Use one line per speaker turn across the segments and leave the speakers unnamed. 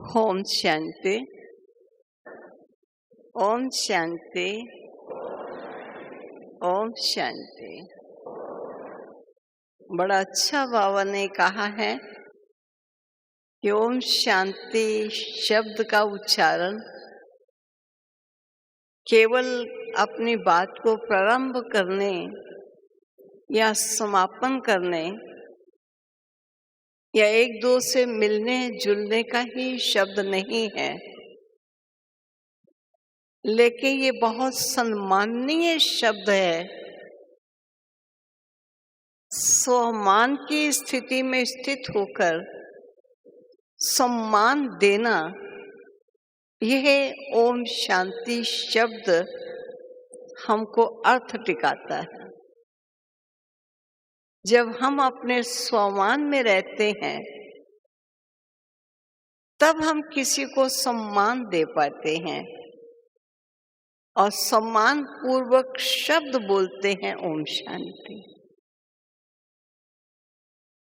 ओम शांति। ओम शांति। ओम शांति। बड़ा अच्छा बाबा ने कहा है कि ओम शांति शब्द का उच्चारण केवल अपनी बात को प्रारंभ करने या समापन करने या एक दो से मिलने जुलने का ही शब्द नहीं है, लेकिन ये बहुत सम्माननीय शब्द है। सम्मान की स्थिति में स्थित होकर सम्मान देना, यह ओम शांति शब्द हमको अर्थ टिकाता है। जब हम अपने सम्मान में रहते हैं तब हम किसी को सम्मान दे पाते हैं और सम्मान पूर्वक शब्द बोलते हैं ओम शांति।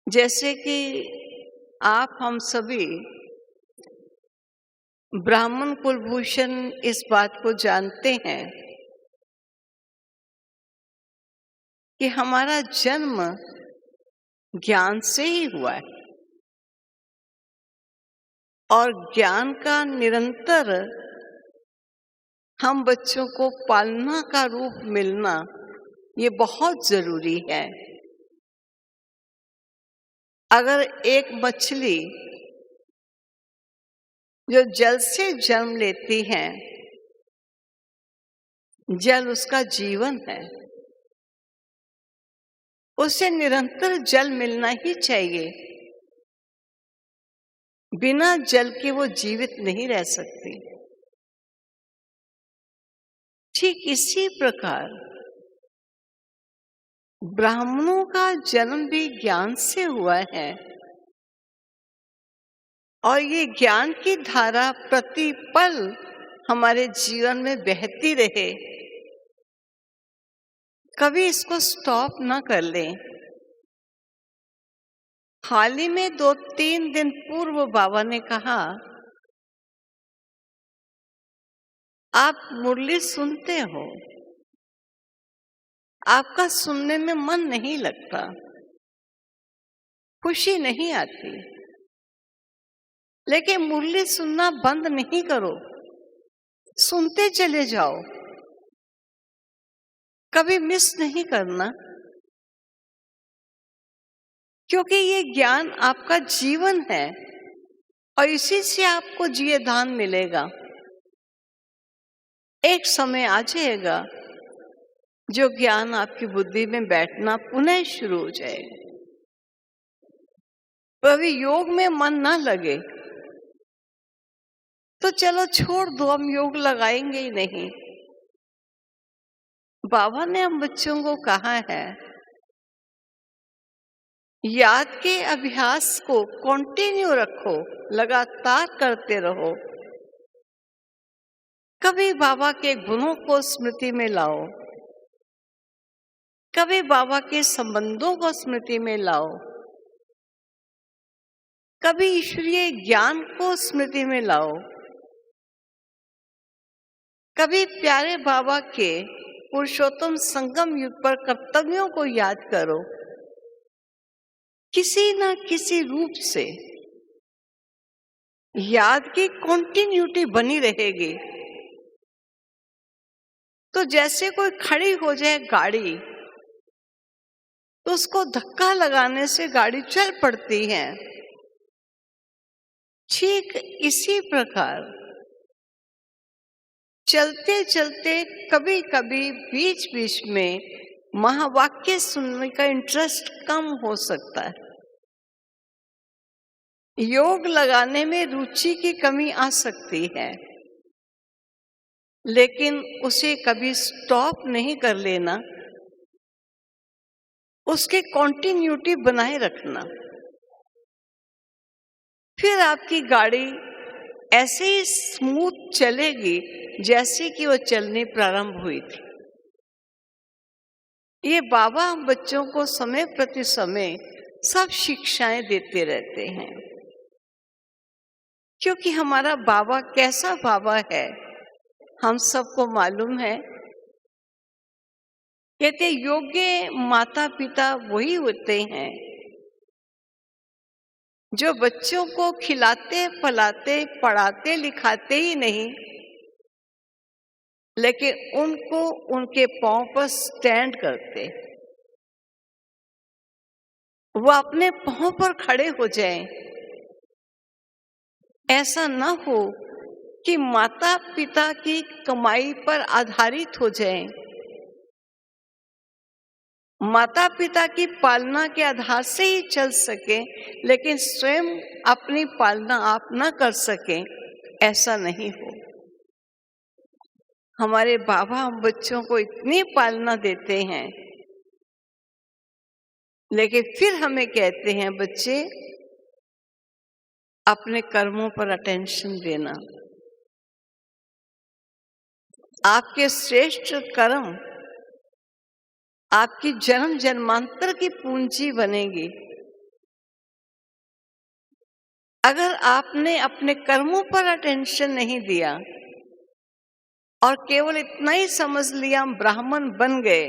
जैसे कि आप हम सभी ब्राह्मण कुलभूषण इस बात को जानते हैं कि हमारा जन्म ज्ञान से ही हुआ है और ज्ञान का निरंतर हम बच्चों को पालना का रूप मिलना ये बहुत जरूरी है। अगर एक मछली जो जल से जन्म लेती है, जल उसका जीवन है, उसे निरंतर जल मिलना ही चाहिए। बिना जल के वो जीवित नहीं रह सकती। ठीक इसी प्रकार ब्राह्मणों का जन्म भी ज्ञान से हुआ है और ये ज्ञान की धारा प्रतिपल हमारे जीवन में बहती रहे, कभी इसको स्टॉप ना कर लें। हाल ही में 2-3 दिन पूर्व बाबा ने कहा, आप मुरली सुनते हो, आपका सुनने में मन नहीं लगता, खुशी नहीं आती, लेकिन मुरली सुनना बंद नहीं करो, सुनते चले जाओ, कभी मिस नहीं करना, क्योंकि ये ज्ञान आपका जीवन है और इसी से आपको जिए दान मिलेगा। एक समय आ जाएगा जो ज्ञान आपकी बुद्धि में बैठना पुनः शुरू हो जाएगा। कभी योग में मन ना लगे तो चलो छोड़ दो, हम योग लगाएंगे ही नहीं। बाबा ने हम बच्चों को कहा है, याद के अभ्यास को कंटिन्यू रखो, लगातार करते रहो। कभी बाबा के गुणों को स्मृति में लाओ, कभी बाबा के संबंधों को स्मृति में लाओ, कभी ईश्वरीय ज्ञान को स्मृति में लाओ, कभी प्यारे बाबा के पुरुषोत्तम संगम युग पर कर्तव्यों को याद करो। किसी न किसी रूप से याद की कंटिन्यूटी बनी रहेगी। तो जैसे कोई खड़ी हो जाए गाड़ी, तो उसको धक्का लगाने से गाड़ी चल पड़ती है। ठीक इसी प्रकार चलते चलते कभी कभी बीच बीच में महावाक्य सुनने का इंटरेस्ट कम हो सकता है, योग लगाने में रुचि की कमी आ सकती है, लेकिन उसे कभी स्टॉप नहीं कर लेना, उसके कंटिन्यूटी बनाए रखना। फिर आपकी गाड़ी ऐसे ही स्मूथ चलेगी जैसे कि वो चलनी प्रारंभ हुई थी। ये बाबा हम बच्चों को समय प्रति समय सब शिक्षाएं देते रहते हैं क्योंकि हमारा बाबा कैसा बाबा है हम सबको मालूम है। कहते योग्य माता पिता वही होते हैं जो बच्चों को खिलाते पलाते पढ़ाते लिखाते ही नहीं, लेकिन उनको उनके पांव पर स्टैंड करते, वो अपने पांव पर खड़े हो जाएं। ऐसा ना हो कि माता पिता की कमाई पर आधारित हो जाएं, माता पिता की पालना के आधार से ही चल सके, लेकिन स्वयं अपनी पालना आप ना कर सकें, ऐसा नहीं हो। हमारे बाबा हम बच्चों को इतनी पालना देते हैं, लेकिन फिर हमें कहते हैं बच्चे अपने कर्मों पर अटेंशन देना। आपके श्रेष्ठ कर्म आपकी जन्म जन्मांतर की पूंजी बनेगी। अगर आपने अपने कर्मों पर अटेंशन नहीं दिया और केवल इतना ही समझ लिया हम ब्राह्मण बन गए,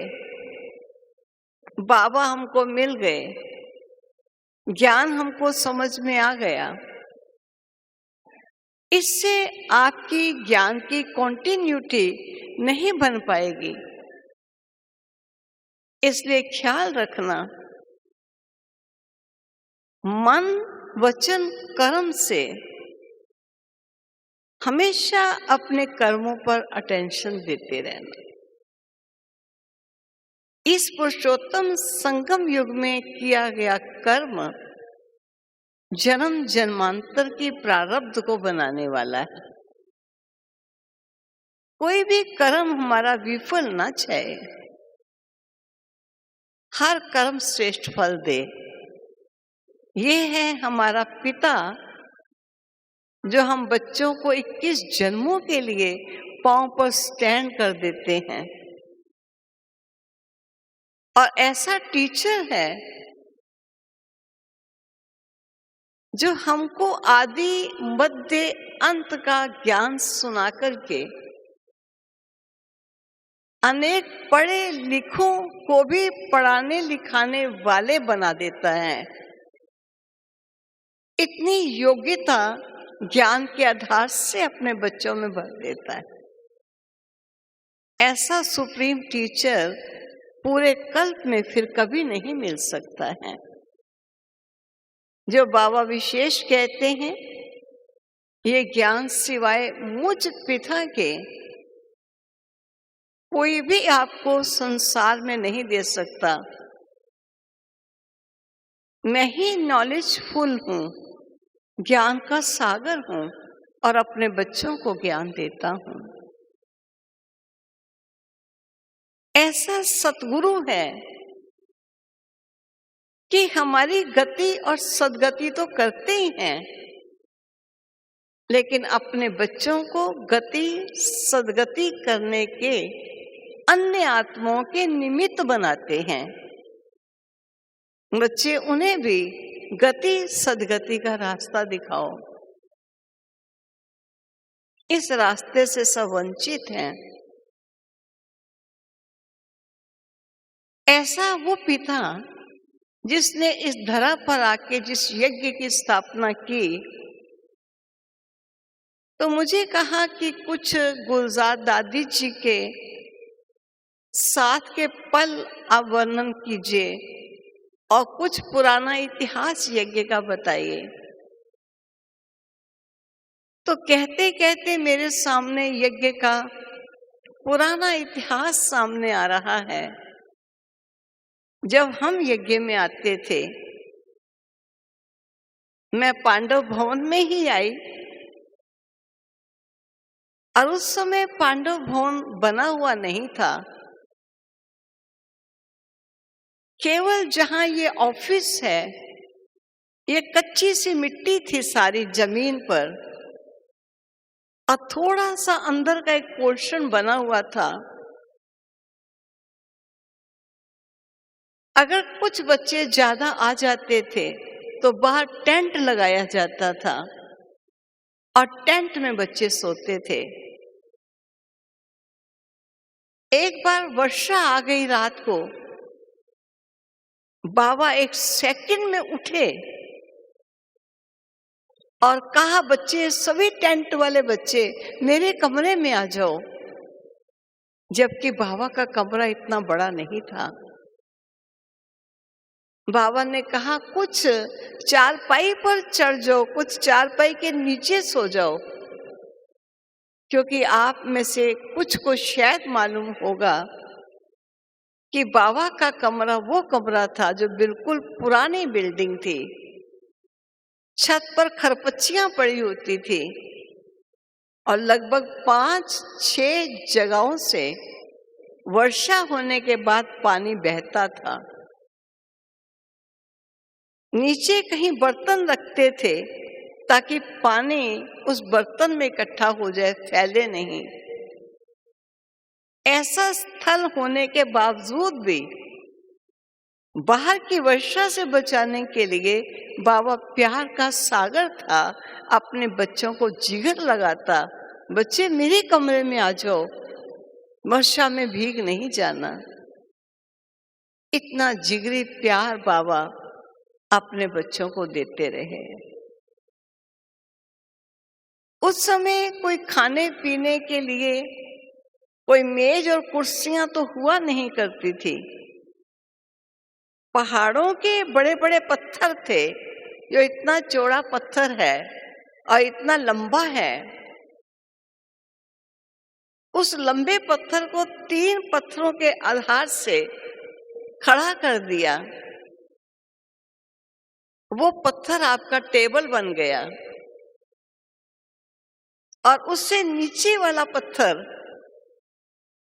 बाबा हमको मिल गए, ज्ञान हमको समझ में आ गया, इससे आपकी ज्ञान की कंटिन्यूटी नहीं बन पाएगी। इसलिए ख्याल रखना, मन वचन कर्म से हमेशा अपने कर्मों पर अटेंशन देते रहना। इस पुरुषोत्तम संगम युग में किया गया कर्म जन्म जन्मांतर की प्रारब्ध को बनाने वाला है। कोई भी कर्म हमारा विफल ना जाए, हर कर्म श्रेष्ठ फल दे। ये है हमारा पिता जो हम बच्चों को 21 जन्मों के लिए पांव पर स्टैंड कर देते हैं, और ऐसा टीचर है जो हमको आदि मध्य अंत का ज्ञान सुना करके अनेक पढ़े लिखों को भी पढ़ाने लिखाने वाले बना देता है। इतनी योग्यता ज्ञान के आधार से अपने बच्चों में भर देता है। ऐसा सुप्रीम टीचर पूरे कल्प में फिर कभी नहीं मिल सकता है। जो बाबा विशेष कहते हैं, ये ज्ञान सिवाय मुझ पिता के कोई भी आपको संसार में नहीं दे सकता। मैं ही नॉलेजफुल हूँ, ज्ञान का सागर हूँ, और अपने बच्चों को ज्ञान देता हूँ। ऐसा सतगुरु है कि हमारी गति और सदगति तो करते ही हैं, लेकिन अपने बच्चों को गति सदगति करने के अन्य आत्माओं के निमित्त बनाते हैं। बच्चे उन्हें भी गति सदगति का रास्ता दिखाओ। इस रास्ते से सब वंचित हैं। ऐसा वो पिता जिसने इस धरा पर आके जिस यज्ञ की स्थापना की, तो मुझे कहा कि कुछ गुलजार दादी जी के साथ के पल आप वर्णन कीजिए और कुछ पुराना इतिहास यज्ञ का बताइए। तो कहते कहते मेरे सामने यज्ञ का पुराना इतिहास सामने आ रहा है। जब हम यज्ञ में आते थे, मैं पांडव भवन में ही आई, और उस समय पांडव भवन बना हुआ नहीं था। केवल जहां ये ऑफिस है, ये कच्ची सी मिट्टी थी सारी जमीन पर, और थोड़ा सा अंदर का एक पोर्शन बना हुआ था। अगर कुछ बच्चे ज्यादा आ जाते थे तो बाहर टेंट लगाया जाता था, और टेंट में बच्चे सोते थे। एक बार वर्षा आ गई रात को, बाबा एक सेकंड में उठे और कहा, बच्चे, सभी टेंट वाले बच्चे मेरे कमरे में आ जाओ। जबकि बाबा का कमरा इतना बड़ा नहीं था। बाबा ने कहा, कुछ चारपाई पर चढ़ जाओ, कुछ चारपाई के नीचे सो जाओ, क्योंकि आप में से कुछ को शायद मालूम होगा कि बाबा का कमरा वो कमरा था जो बिल्कुल पुरानी बिल्डिंग थी। छत पर खरपच्चियां पड़ी होती थी और लगभग 5-6 जगहों से वर्षा होने के बाद पानी बहता था। नीचे कहीं बर्तन रखते थे ताकि पानी उस बर्तन में इकट्ठा हो जाए, फैले नहीं। ऐसा स्थल होने के बावजूद भी बाहर की वर्षा से बचाने के लिए बाबा प्यार का सागर था। अपने बच्चों को जिगर लगाता, बच्चे मेरे कमरे में आ जाओ, वर्षा में भीग नहीं जाना। इतना जिगरी प्यार बाबा अपने बच्चों को देते रहे। उस समय कोई खाने पीने के लिए कोई मेज और कुर्सियां तो हुआ नहीं करती थी। पहाड़ों के बड़े बड़े पत्थर थे, जो इतना चौड़ा पत्थर है और इतना लंबा है। उस लंबे पत्थर को 3 पत्थरों के आधार से खड़ा कर दिया। वो पत्थर आपका टेबल बन गया और उससे नीचे वाला पत्थर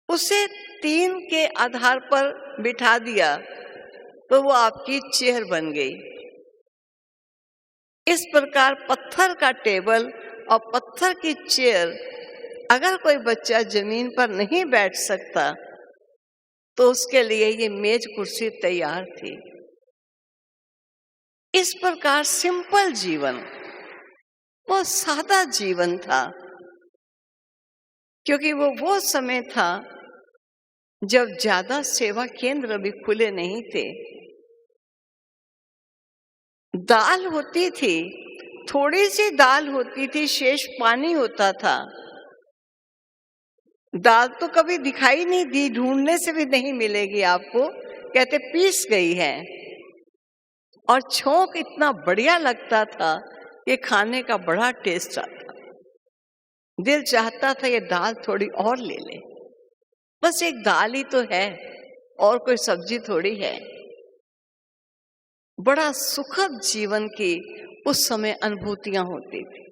उसे 3 के आधार पर बिठा दिया, तो वो आपकी चेयर बन गई। इस प्रकार पत्थर का टेबल और पत्थर की चेयर, अगर कोई बच्चा जमीन पर नहीं बैठ सकता तो उसके लिए ये मेज कुर्सी तैयार थी। इस प्रकार सिंपल जीवन, वो सादा जीवन था, क्योंकि वो समय था जब ज्यादा सेवा केंद्र भी खुले नहीं थे। दाल होती थी, थोड़ी सी दाल होती थी, शेष पानी होता था। दाल तो कभी दिखाई नहीं दी, ढूंढने से भी नहीं मिलेगी आपको, कहते पीस गई है। और छोंक इतना बढ़िया लगता था कि खाने का बड़ा टेस्ट आता। दिल चाहता था ये दाल थोड़ी और ले ले, बस एक दाल ही तो है और कोई सब्जी थोड़ी है। बड़ा सुखद जीवन की उस समय अनुभूतियां होती थी।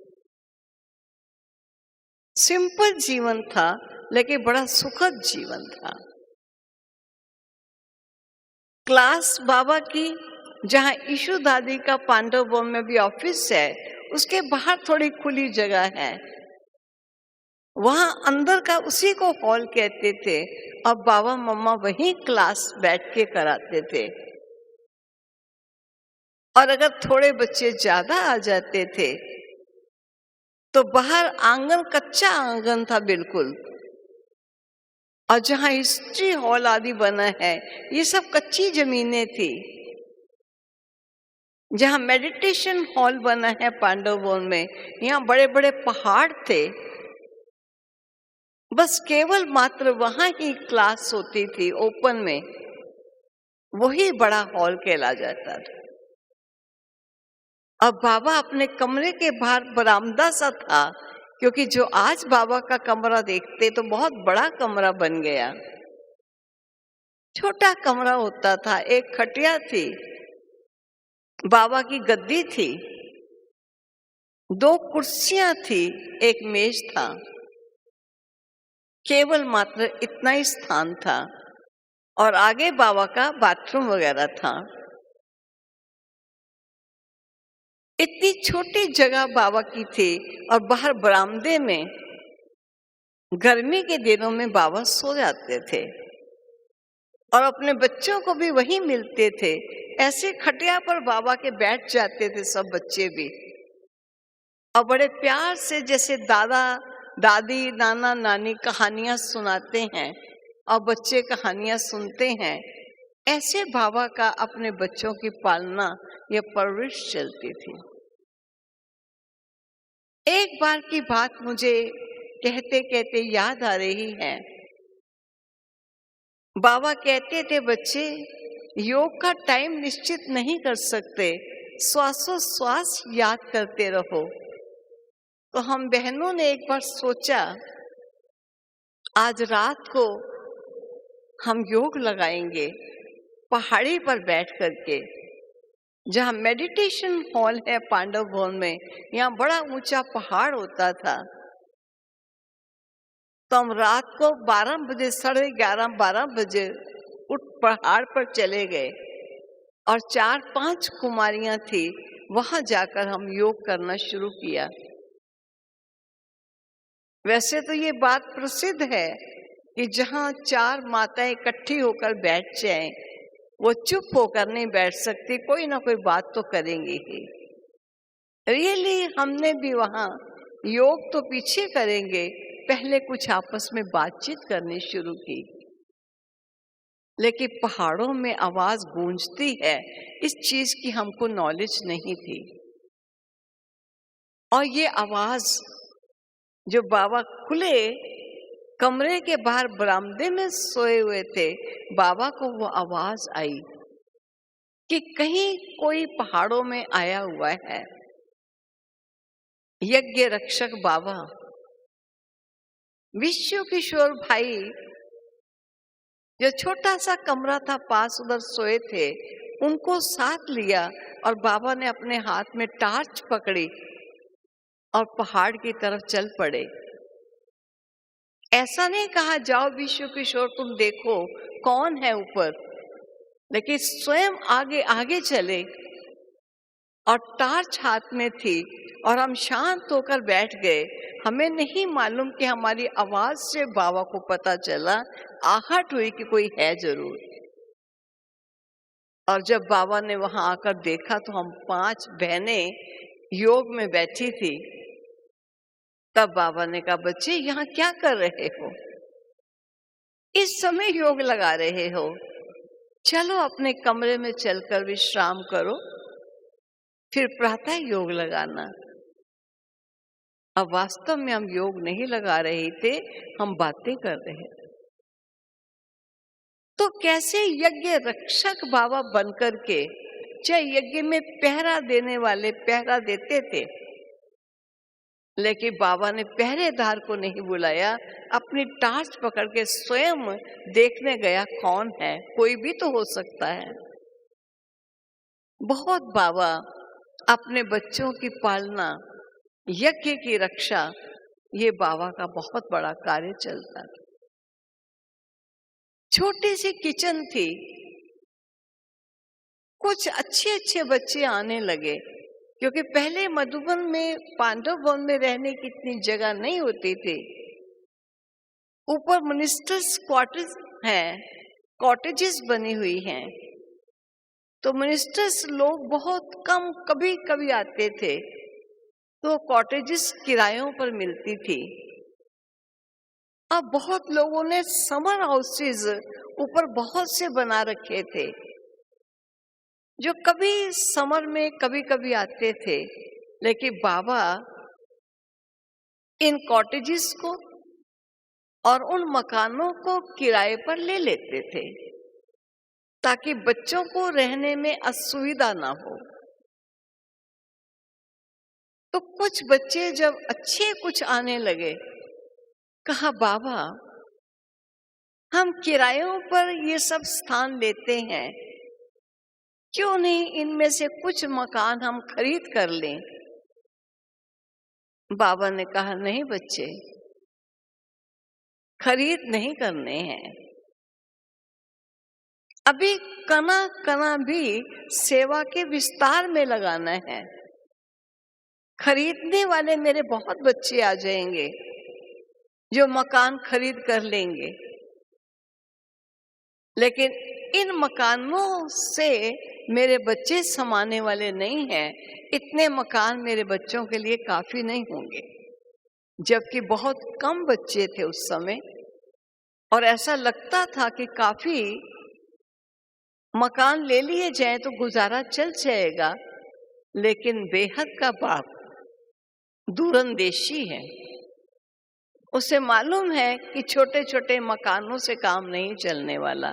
सिंपल जीवन था लेकिन बड़ा सुखद जीवन था। क्लास बाबा की, जहां ईशु दादी का पांडव भवन में भी ऑफिस है, उसके बाहर थोड़ी खुली जगह है। वहां अंदर का उसी को हॉल कहते थे और बाबा मम्मा वहीं क्लास बैठ के कराते थे। और अगर थोड़े बच्चे ज्यादा आ जाते थे तो बाहर आंगन, कच्चा आंगन था बिल्कुल, और जहां हिस्ट्री हॉल आदि बना है ये सब कच्ची जमीनें थी। जहां मेडिटेशन हॉल बना है पांडव भवन में, यहाँ बड़े बड़े पहाड़ थे। बस केवल मात्र वहां ही क्लास होती थी ओपन में, वही बड़ा हॉल कहला जाता था। अब बाबा अपने कमरे के बाहर बरामदा सा था, क्योंकि जो आज बाबा का कमरा देखते तो बहुत बड़ा कमरा बन गया। छोटा कमरा होता था, एक खटिया थी, बाबा की गद्दी थी, 2 कुर्सियां थी, एक मेज था। केवल मात्र इतना ही स्थान था और आगे बाबा का बाथरूम वगैरह था। इतनी छोटी जगह बाबा की थी और बाहर बरामदे में गर्मी के दिनों में बाबा सो जाते थे और अपने बच्चों को भी वहीं मिलते थे। ऐसे खटिया पर बाबा के बैठ जाते थे सब बच्चे भी। और बड़े प्यार से जैसे दादा दादी नाना नानी कहानियां सुनाते हैं और बच्चे कहानियां सुनते हैं, ऐसे बाबा का अपने बच्चों की पालना या परवरिश चलती थी। एक बार की बात मुझे कहते कहते याद आ रही है। बाबा कहते थे, बच्चे योग का टाइम निश्चित नहीं कर सकते, श्वासोश्वास याद करते रहो। तो हम बहनों ने एक बार सोचा, आज रात को हम योग लगाएंगे पहाड़ी पर बैठ करके, जहाँ मेडिटेशन हॉल है पांडव भवन में, यहाँ बड़ा ऊंचा पहाड़ होता था। तो हम रात को 12 बजे, 11:30 12 बजे उठ पहाड़ पर चले गए और 4-5 कुमारियां थी, वहां जाकर हम योग करना शुरू किया। वैसे तो ये बात प्रसिद्ध है कि जहाँ 4 माताएं इकट्ठी होकर बैठ जाएं, वो चुप होकर नहीं बैठ सकती, कोई ना कोई बात तो करेंगी ही। रियली हमने भी वहाँ योग तो पीछे करेंगे, पहले कुछ आपस में बातचीत करनी शुरू की। लेकिन पहाड़ों में आवाज गूंजती है, इस चीज की हमको नॉलेज नहीं थी। और ये आवाज जो बाबा खुले कमरे के बाहर बरामदे में सोए हुए थे, बाबा को वो आवाज आई कि कहीं कोई पहाड़ों में आया हुआ है। यज्ञ रक्षक बाबा विश्व किशोर भाई जो छोटा सा कमरा था पास, उधर सोए थे, उनको साथ लिया और बाबा ने अपने हाथ में टार्च पकड़ी और पहाड़ की तरफ चल पड़े। ऐसा नहीं कहा जाओ विश्व किशोर तुम देखो कौन है ऊपर, लेकिन स्वयं आगे आगे चले और टार्च हाथ में थी और हम शांत होकर बैठ गए। हमें नहीं मालूम कि हमारी आवाज से बाबा को पता चला, आहट हुई कि कोई है जरूर। और जब बाबा ने वहां आकर देखा तो हम 5 बहनें योग में बैठी थी। तब बाबा ने कहा, बच्चे यहाँ क्या कर रहे हो? इस समय योग लगा रहे हो? चलो अपने कमरे में चलकर विश्राम करो, फिर प्रातः योग लगाना। अब वास्तव में हम योग नहीं लगा रहे थे, हम बातें कर रहे थे। तो कैसे यज्ञ रक्षक बाबा बनकर के, चाहे यज्ञ में पहरा देने वाले पहरा देते थे, लेकिन बाबा ने पहरेदार को नहीं बुलाया, अपनी टार्च पकड़ के स्वयं देखने गया कौन है, कोई भी तो हो सकता है। बहुत बाबा अपने बच्चों की पालना, यज्ञ की रक्षा, ये बाबा का बहुत बड़ा कार्य चलता था। छोटी सी किचन थी, कुछ अच्छे अच्छे बच्चे आने लगे, क्योंकि पहले मधुबन में पांडव भवन में रहने की इतनी जगह नहीं होती थी। ऊपर मिनिस्टर्स क्वार्टर्स हैं, कॉटेजेस बनी हुई हैं, तो मिनिस्टर्स लोग बहुत कम कभी कभी आते थे, तो कॉटेजेस किरायों पर मिलती थी। अब बहुत लोगों ने समर हाउसेस ऊपर बहुत से बना रखे थे, जो कभी समर में कभी कभी आते थे। लेकिन बाबा इन कॉटेजेस को और उन मकानों को किराए पर ले लेते थे, ताकि बच्चों को रहने में असुविधा ना हो। तो कुछ बच्चे जब अच्छे कुछ आने लगे, कहा बाबा हम किरायों पर ये सब स्थान लेते हैं, क्यों नहीं इनमें से कुछ मकान हम खरीद कर लें? बाबा ने कहा, नहीं बच्चे, खरीद नहीं करने हैं। अभी कना कना भी सेवा के विस्तार में लगाना है। खरीदने वाले मेरे बहुत बच्चे आ जाएंगे जो मकान खरीद कर लेंगे, लेकिन इन मकानों से मेरे बच्चे समाने वाले नहीं हैं, इतने मकान मेरे बच्चों के लिए काफी नहीं होंगे। जबकि बहुत कम बच्चे थे उस समय और ऐसा लगता था कि काफी मकान ले लिए जाए तो गुजारा चल जाएगा। लेकिन बेहद का बाप दूरंदेशी है, उसे मालूम है कि छोटे छोटे मकानों से काम नहीं चलने वाला।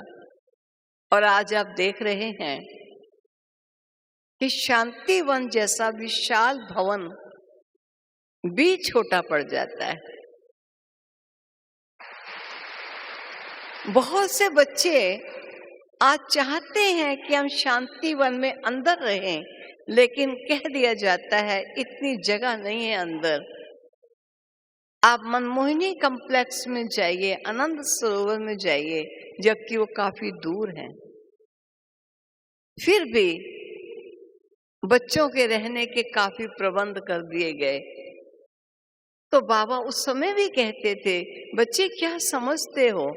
और आज आप देख रहे हैं कि शांतिवन जैसा विशाल भवन भी छोटा पड़ जाता है। बहुत से बच्चे आज चाहते हैं कि हम शांतिवन में अंदर रहें, लेकिन कह दिया जाता है इतनी जगह नहीं है अंदर। आप मनमोहिनी कॉम्प्लेक्स में जाइए, आनंद सरोवर में जाइए, जबकि वो काफी दूर है। फिर भी बच्चों के रहने के काफी प्रबंध कर दिए गए। तो बाबा उस समय भी कहते थे, बच्चे क्या समझते हो,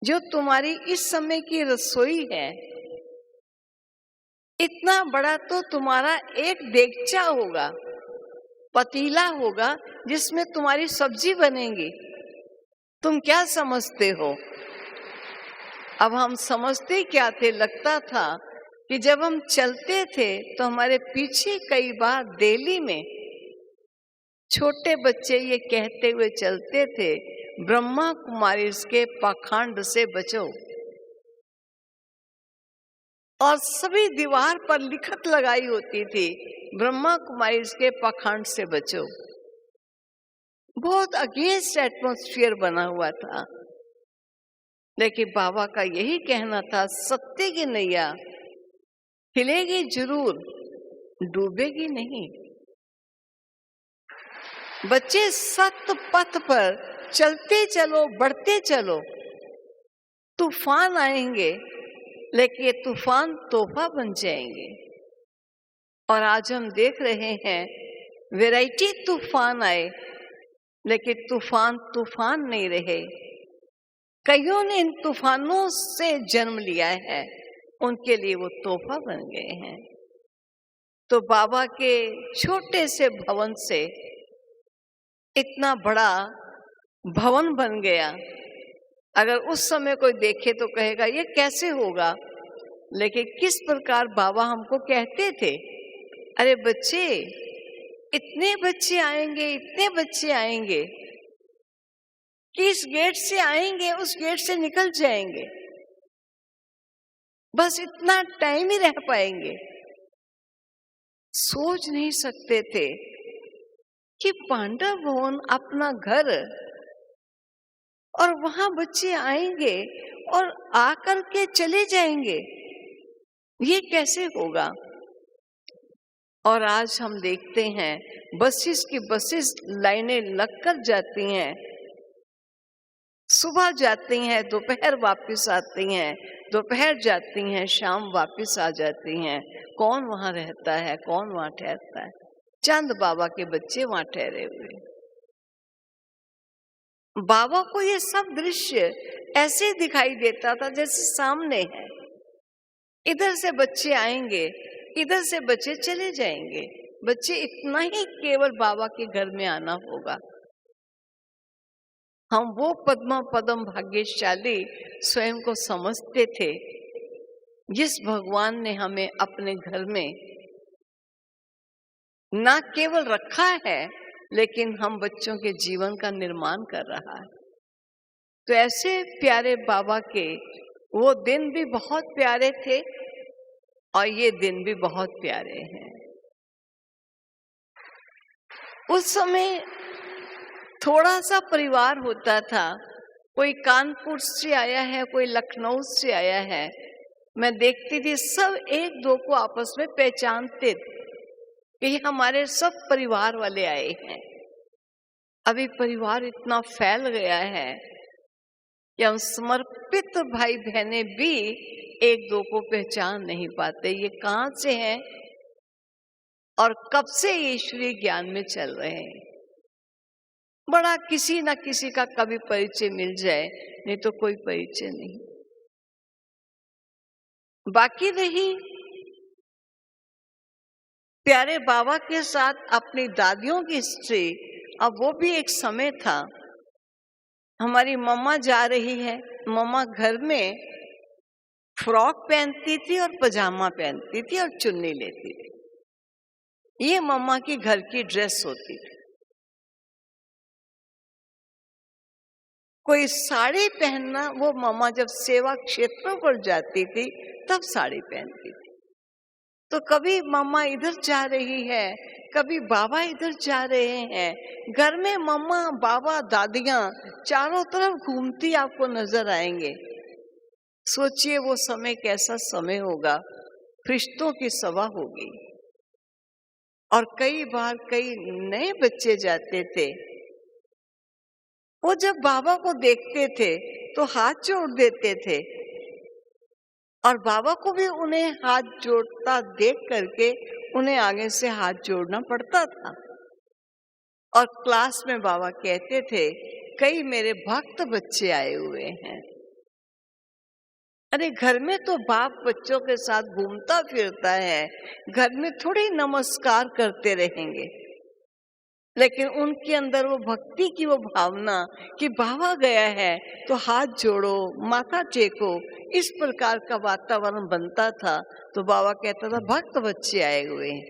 जो तुम्हारी इस समय की रसोई है, इतना बड़ा तो तुम्हारा एक देगचा होगा, पतीला होगा जिसमें तुम्हारी सब्जी बनेगी। तुम क्या समझते हो? अब हम समझते क्या थे? लगता था कि जब हम चलते थे तो हमारे पीछे कई बार दिल्ली में छोटे बच्चे ये कहते हुए चलते थे, ब्रह्मा कुमारी के पाखंड से बचो। और सभी दीवार पर लिखत लगाई होती थी, ब्रह्मा कुमारी के पाखंड से बचो। बहुत अगेंस्ट एटमॉस्फेयर बना हुआ था। लेकिन बाबा का यही कहना था, सत्य की नैया हिलेगी जरूर, डूबेगी नहीं। बच्चे सत्य पथ पर चलते चलो, बढ़ते चलो। तूफान आएंगे, लेकिन ये तूफान तोहफा बन जाएंगे। और आज हम देख रहे हैं वैरायटी तूफान आए, लेकिन तूफान तूफान नहीं रहे। कईयों ने इन तूफानों से जन्म लिया है, उनके लिए वो तोहफा बन गए हैं। तो बाबा के छोटे से भवन से इतना बड़ा भवन बन गया। अगर उस समय कोई देखे तो कहेगा ये कैसे होगा, लेकिन किस प्रकार बाबा हमको कहते थे, अरे बच्चे, इतने बच्चे आएंगे, इतने बच्चे आएंगे कि इस गेट से आएंगे, उस गेट से निकल जाएंगे, बस इतना टाइम ही रह पाएंगे। सोच नहीं सकते थे कि पांडव भवन अपना घर, और वहां बच्चे आएंगे और आकर के चले जाएंगे, ये कैसे होगा। और आज हम देखते हैं बसेस की बसेस लाइनें लगकर जाती हैं, सुबह जाती हैं, दोपहर वापस आती हैं, दोपहर जाती हैं, शाम वापस आ जाती हैं। कौन वहां रहता है, कौन वहां ठहरता है? चंद बाबा के बच्चे वहां ठहरे हुए। बाबा को ये सब दृश्य ऐसे दिखाई देता था जैसे सामने है। इधर से बच्चे आएंगे, इधर से बच्चे चले जाएंगे। बच्चे इतना ही केवल बाबा के घर में आना होगा। हम वो पद्मा पदम भाग्यशाली स्वयं को समझते थे, जिस भगवान ने हमें अपने घर में ना केवल रखा है, लेकिन हम बच्चों के जीवन का निर्माण कर रहा है। तो ऐसे प्यारे बाबा के वो दिन भी बहुत प्यारे थे और ये दिन भी बहुत प्यारे हैं। उस समय थोड़ा सा परिवार होता था, कोई कानपुर से आया है, कोई लखनऊ से आया है। मैं देखती थी सब एक दो को आपस में पहचानते थे कि ये हमारे सब परिवार वाले आए हैं। अभी परिवार इतना फैल गया है कि हम समर्पित भाई बहनें भी एक दो को पहचान नहीं पाते, ये कहाँ से हैं और कब से ईश्वरीय ज्ञान में चल रहे हैं। बड़ा किसी ना किसी का कभी परिचय मिल जाए, नहीं तो कोई परिचय नहीं। बाकी रही प्यारे बाबा के साथ अपनी दादियों की हिस्ट्री। अब वो भी एक समय था, हमारी मम्मा जा रही है, मम्मा घर में फ्रॉक पहनती थी और पजामा पहनती थी और चुन्नी लेती थी, ये मम्मा की घर की ड्रेस होती थी। कोई साड़ी पहनना, वो मम्मा जब सेवा क्षेत्रों पर जाती थी तब साड़ी पहनती थी। तो कभी मम्मा इधर जा रही है, कभी बाबा इधर जा रहे हैं, घर में मम्मा बाबा दादियां चारों तरफ घूमती आपको नजर आएंगे। सोचिए वो समय कैसा समय होगा, फरिश्तों की सभा होगी। और कई बार कई नए बच्चे जाते थे, वो जब बाबा को देखते थे तो हाथ जोड़ देते थे, और बाबा को भी उन्हें हाथ जोड़ता देख करके उन्हें आगे से हाथ जोड़ना पड़ता था। और क्लास में बाबा कहते थे, कई मेरे भक्त बच्चे आए हुए हैं। अरे घर में तो बाप बच्चों के साथ घूमता फिरता है, घर में थोड़ी नमस्कार करते रहेंगे, लेकिन उनके अंदर वो भक्ति की वो भावना कि बाबा गया है तो हाथ जोड़ो, माथा टेको, इस प्रकार का वातावरण बनता था। तो बाबा कहता था, भक्त बच्चे आए हुए हैं,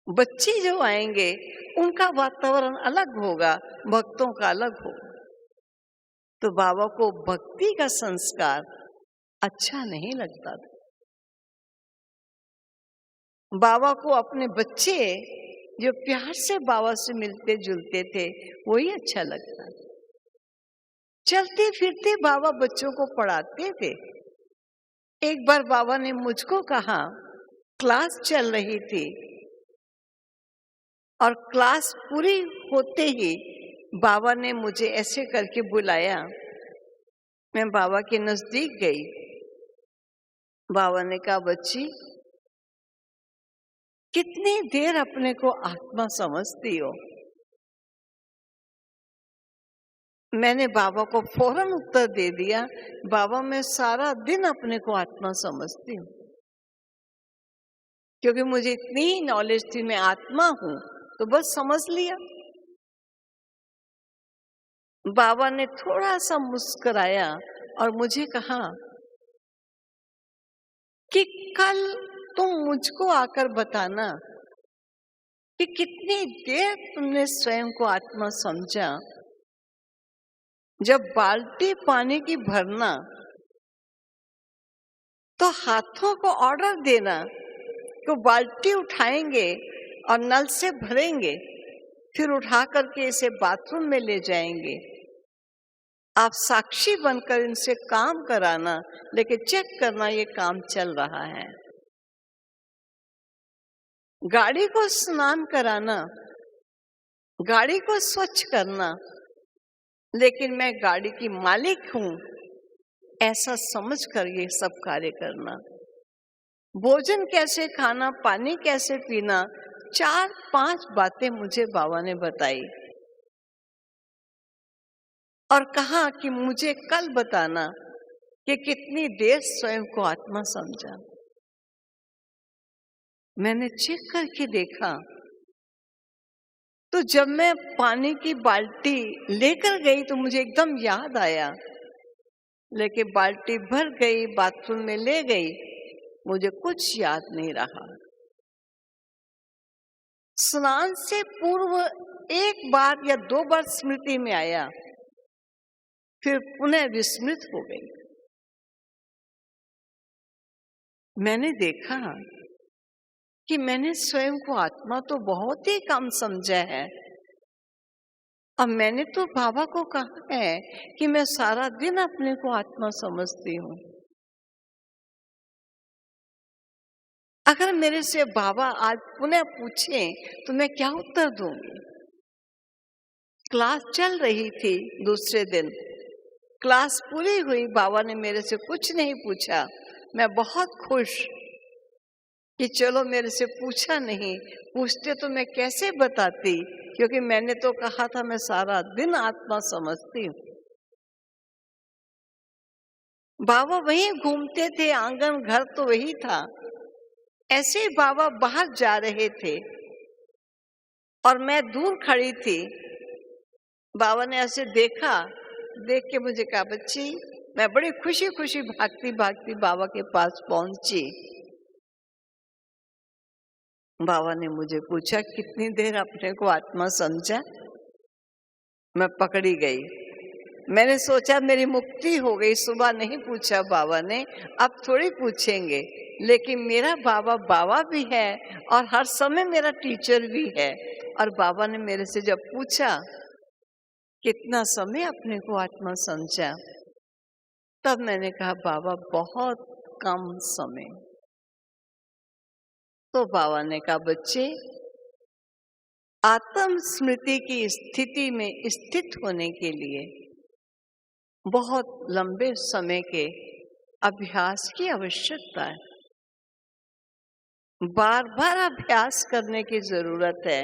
बच्चे जो आएंगे उनका वातावरण अलग होगा, भक्तों का अलग होगा। तो बाबा को भक्ति का संस्कार अच्छा नहीं लगता था। बाबा को अपने बच्चे जो प्यार से बाबा से मिलते जुलते थे वही अच्छा लगता। चलते फिरते बाबा बच्चों को पढ़ाते थे। एक बार बाबा ने मुझको कहा, क्लास चल रही थी और क्लास पूरी होते ही बाबा ने मुझे ऐसे करके बुलाया। मैं बाबा के नजदीक गई। बाबा ने कहा, बच्ची कितनी देर अपने को आत्मा समझती हो? मैंने बाबा को फौरन उत्तर दे दिया, बाबा मैं सारा दिन अपने को आत्मा समझती हूँ, क्योंकि मुझे इतनी ही नॉलेज थी मैं आत्मा हूं, तो बस समझ लिया। बाबा ने थोड़ा सा मुस्कुराया और मुझे कहा कि कल तुम मुझको आकर बताना कि कितनी देर तुमने स्वयं को आत्मा समझा। जब बाल्टी पानी की भरना तो हाथों को ऑर्डर देना तो बाल्टी उठाएंगे और नल से भरेंगे, फिर उठा करके इसे बाथरूम में ले जाएंगे। आप साक्षी बनकर इनसे काम कराना, लेकिन चेक करना ये काम चल रहा है। गाड़ी को स्नान कराना, गाड़ी को स्वच्छ करना, लेकिन मैं गाड़ी की मालिक हूं ऐसा समझकर ये सब कार्य करना। भोजन कैसे खाना, पानी कैसे पीना, 4-5 बातें मुझे बाबा ने बताई और कहा कि मुझे कल बताना कि कितनी देर स्वयं को आत्मा समझा। मैंने चेक करके देखा तो जब मैं पानी की बाल्टी लेकर गई तो मुझे एकदम याद आया, लेकिन बाल्टी भर गई, बाथरूम में ले गई, मुझे कुछ याद नहीं रहा। स्नान से पूर्व 1 बार या 2 बार स्मृति में आया, फिर पुनः विस्मृत हो गई। मैंने देखा कि मैंने स्वयं को आत्मा तो बहुत ही कम समझा है। अब मैंने तो बाबा को कहा है कि मैं सारा दिन अपने को आत्मा समझती हूँ। अगर मेरे से बाबा आज पुनः पूछे तो मैं क्या उत्तर दूंगी? क्लास चल रही थी दूसरे दिन, क्लास पूरी हुई, बाबा ने मेरे से कुछ नहीं पूछा। मैं बहुत खुश कि चलो मेरे से पूछा नहीं, पूछते तो मैं कैसे बताती, क्योंकि मैंने तो कहा था मैं सारा दिन आत्मा समझती हूँ। बाबा वहीं घूमते थे, आंगन घर तो वही था। ऐसे ही बाबा बाहर जा रहे थे और मैं दूर खड़ी थी। बाबा ने ऐसे देखा, देख के मुझे कहा, बच्ची। मैं बड़ी खुशी खुशी भागती भागती बाबा के पास पहुंची। बाबा ने मुझे पूछा, कितनी देर अपने को आत्मा समझा? मैं पकड़ी गई। मैंने सोचा मेरी मुक्ति हो गई। सुबह नहीं पूछा बाबा ने, अब थोड़ी पूछेंगे। लेकिन मेरा बाबा बाबा भी है और हर समय मेरा टीचर भी है। और बाबा ने मेरे से जब पूछा कितना समय अपने को आत्मा समझा, तब मैंने कहा, बाबा बहुत कम समय। तो बाबा ने कहा, बच्चे, आत्म स्मृति की स्थिति में स्थित होने के लिए बहुत लंबे समय के अभ्यास की आवश्यकता है। बार बार अभ्यास करने की जरूरत है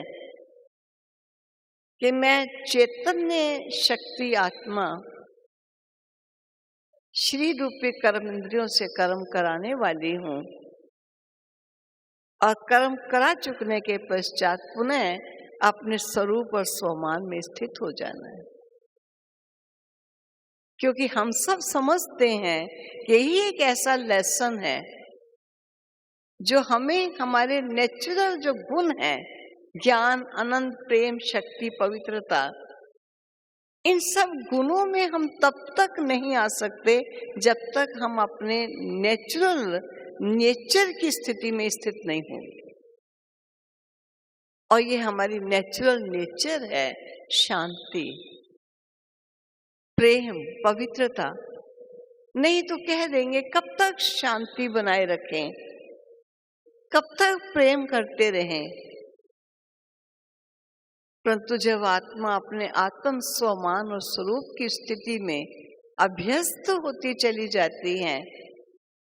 कि मैं चैतन्य शक्ति आत्मा श्री रूपी कर्म इंद्रियों से कर्म कराने वाली हूं और कर्म करा चुकने के पश्चात पुनः अपने स्वरूप और स्वमान में स्थित हो जाना है। क्योंकि हम सब समझते हैं कि यही एक ऐसा लेसन है जो हमें हमारे नेचुरल जो गुण हैं, ज्ञान, आनंद, प्रेम, शक्ति, पवित्रता, इन सब गुणों में हम तब तक नहीं आ सकते जब तक हम अपने नेचुरल नेचर की स्थिति में स्थित नहीं होंगे। और ये हमारी नेचुरल नेचर है, शांति, प्रेम, पवित्रता। नहीं तो कह देंगे कब तक शांति बनाए रखें, कब तक प्रेम करते रहें। परंतु जब आत्मा अपने आत्म स्वमान और स्वरूप की स्थिति में अभ्यस्त होती चली जाती है,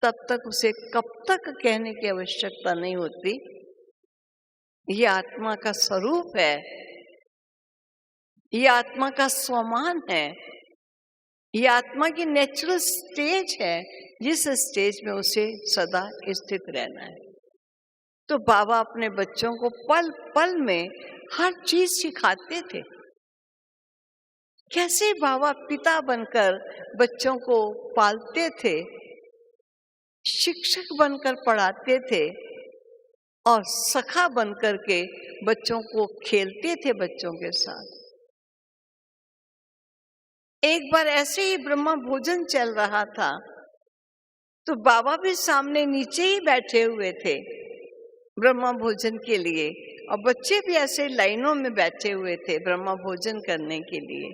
तब तक उसे कब तक कहने की आवश्यकता नहीं होती। ये आत्मा का स्वरूप है, ये आत्मा का स्वमान है, ये आत्मा की नेचुरल स्टेज है, जिस स्टेज में उसे सदा स्थित रहना है। तो बाबा अपने बच्चों को पल पल में हर चीज सिखाते थे। कैसे बाबा पिता बनकर बच्चों को पालते थे, शिक्षक बनकर पढ़ाते थे और सखा बनकर के बच्चों को खेलते थे बच्चों के साथ। एक बार ऐसे ही ब्रह्मा भोजन चल रहा था, तो बाबा भी सामने नीचे ही बैठे हुए थे ब्रह्मा भोजन के लिए, और बच्चे भी ऐसे लाइनों में बैठे हुए थे ब्रह्मा भोजन करने के लिए।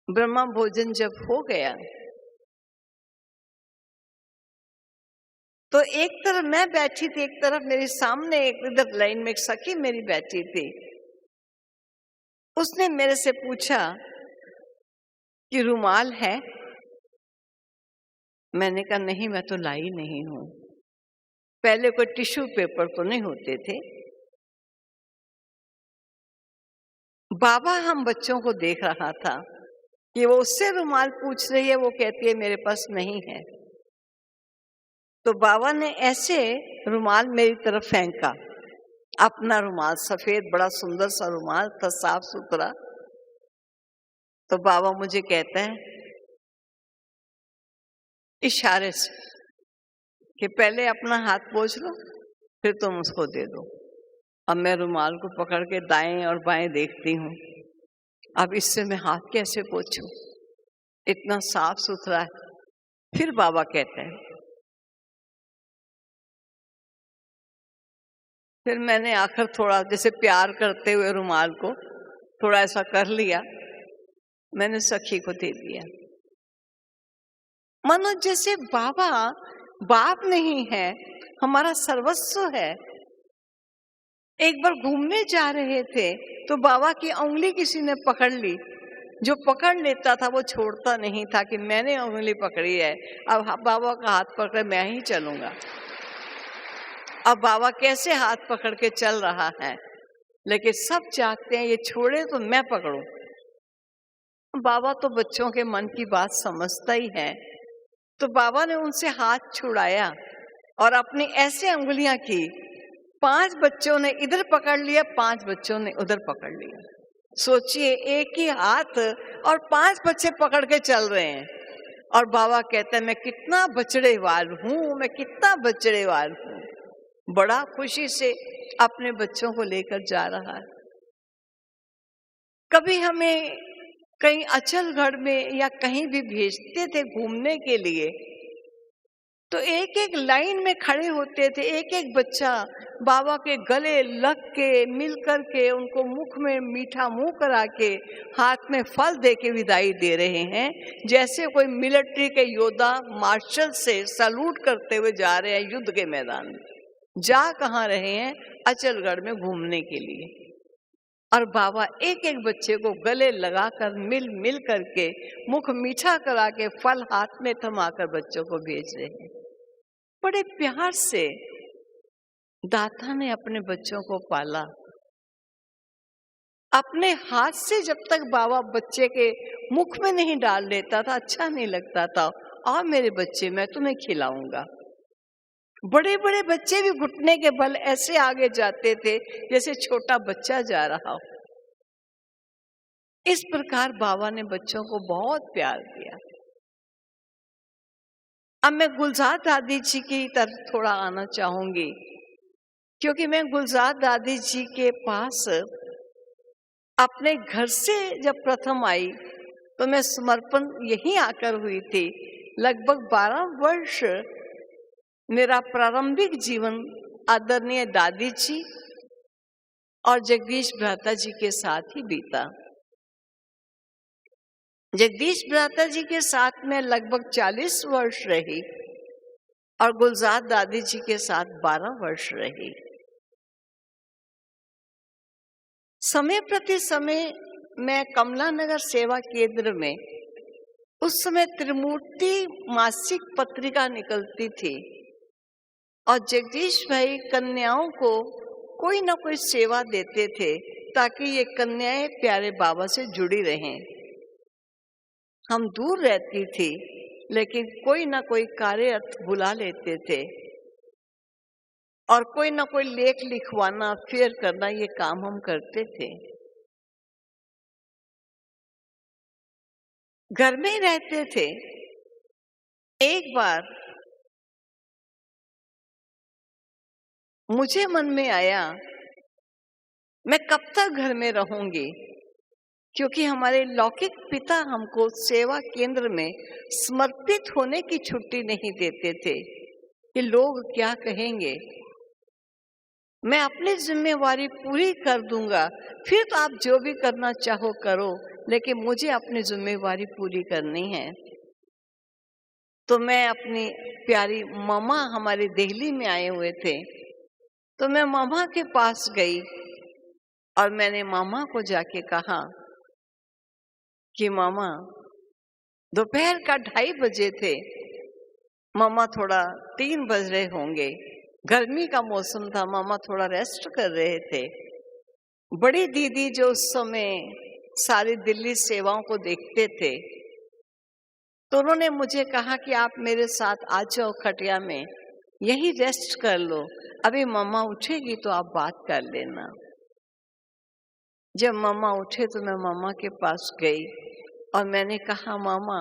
ब्रह्मा भोजन जब हो गया तो एक तरफ मैं बैठी थी, एक तरफ मेरे सामने एक इधर लाइन में एक सखी मेरी बैठी थी। उसने मेरे से पूछा कि रुमाल है? मैंने कहा नहीं, मैं तो लाई नहीं हूं। पहले कोई टिश्यू पेपर तो नहीं होते थे। बाबा हम बच्चों को देख रहा था कि वो उससे रुमाल पूछ रही है, वो कहती है मेरे पास नहीं है। तो बाबा ने ऐसे रुमाल मेरी तरफ फेंका, अपना रुमाल, सफेद बड़ा सुंदर सा रुमाल था, साफ सुथरा। तो बाबा मुझे कहता है इशारे से कि पहले अपना हाथ पोंछ लो, फिर तुम उसको दे दो। अब मैं रुमाल को पकड़ के दाएं और बाएं देखती हूँ, अब इससे मैं हाथ कैसे पोंछूं, इतना साफ सुथरा है। फिर बाबा कहते हैं, फिर मैंने आखिर थोड़ा जैसे प्यार करते हुए रुमाल को थोड़ा ऐसा कर लिया, मैंने सखी को दे दिया। मानो जैसे बाबा बाप नहीं है, हमारा सर्वस्व है। एक बार घूमने जा रहे थे तो बाबा की उंगली किसी ने पकड़ ली। जो पकड़ लेता था वो छोड़ता नहीं था कि मैंने उंगली पकड़ी है, अब बाबा का हाथ पकड़े मैं ही चलूंगा। अब बाबा कैसे हाथ पकड़ के चल रहा है, लेकिन सब चाहते हैं ये छोड़े तो मैं पकड़ूं। बाबा तो बच्चों के मन की बात समझता ही है। तो बाबा ने उनसे हाथ छुड़ाया और अपनी ऐसे उंगलियां की, 5 बच्चों ने इधर पकड़ लिया, 5 बच्चों ने उधर पकड़ लिया। सोचिए, एक ही हाथ और 5 बच्चे पकड़ के चल रहे हैं। और बाबा कहते हैं, मैं कितना बचड़ेवार हूँ, मैं कितना बचड़ेवार हूँ। बड़ा खुशी से अपने बच्चों को लेकर जा रहा है। कभी हमें कहीं अचलगढ़ में या कहीं भी भेजते थे घूमने के लिए, तो एक एक लाइन में खड़े होते थे, एक एक बच्चा बाबा के गले लग के मिल करके उनको मुख में मीठा मुंह करा के हाथ में फल दे के विदाई दे रहे हैं, जैसे कोई मिलिट्री के योद्धा मार्शल से सैल्यूट करते हुए जा रहे हैं युद्ध के मैदान में। जा कहाँ रहे हैं? अचलगढ़ में घूमने के लिए। और बाबा एक एक बच्चे को गले लगाकर मिल मिल करके मुख मीठा करा के फल हाथ में थमाकर बच्चों को भेज रहे हैं। बड़े प्यार से दाता ने अपने बच्चों को पाला। अपने हाथ से जब तक बाबा बच्चे के मुख में नहीं डाल लेता था, अच्छा नहीं लगता था। और मेरे बच्चे, मैं तुम्हें खिलाऊंगा। बड़े बड़े बच्चे भी घुटने के बल ऐसे आगे जाते थे जैसे छोटा बच्चा जा रहा हो। इस प्रकार बाबा ने बच्चों को बहुत प्यार दिया। अब मैं गुलजार दादी जी की तरफ थोड़ा आना चाहूंगी, क्योंकि मैं गुलजार दादी जी के पास अपने घर से जब प्रथम आई तो मैं समर्पण यहीं आकर हुई थी। लगभग 12 वर्ष मेरा प्रारंभिक जीवन आदरणीय दादी जी और जगदीश भ्राता जी के साथ ही बीता। जगदीश भ्राता जी के साथ में लगभग 40 वर्ष रही और गुलजार दादी जी के साथ 12 वर्ष रही। समय प्रति समय मैं कमला नगर सेवा केंद्र में, उस समय त्रिमूर्ति मासिक पत्रिका निकलती थी और जगदीश भाई कन्याओं को कोई ना कोई सेवा देते थे ताकि ये कन्याएं प्यारे बाबा से जुड़ी रहें। हम दूर रहती थी लेकिन कोई ना कोई कार्य अर्थ बुला लेते थे और कोई ना कोई लेख लिखवाना, फेयर करना, ये काम हम करते थे। घर में रहते थे। एक बार मुझे मन में आया, मैं कब तक घर में रहूंगी, क्योंकि हमारे लौकिक पिता हमको सेवा केंद्र में समर्पित होने की छुट्टी नहीं देते थे कि लोग क्या कहेंगे। मैं अपनी जिम्मेवारी पूरी कर दूंगा, फिर तो आप जो भी करना चाहो करो, लेकिन मुझे अपनी जिम्मेवारी पूरी करनी है। तो मैं अपनी प्यारी मामा, हमारे दिल्ली में आए हुए थे, तो मैं मामा के पास गई और मैंने मामा को जाके कहा कि मामा, दोपहर का 2:30 बजे थे, मामा थोड़ा 3 बज रहे होंगे, गर्मी का मौसम था, मामा थोड़ा रेस्ट कर रहे थे। बड़ी दीदी जो उस समय सारी दिल्ली सेवाओं को देखते थे, तो उन्होंने मुझे कहा कि आप मेरे साथ आ जाओ खटिया में, यही रेस्ट कर लो, अभी मम्मा उठेगी तो आप बात कर लेना। जब मम्मा उठे तो मैं मम्मा के पास गई और मैंने कहा, मामा,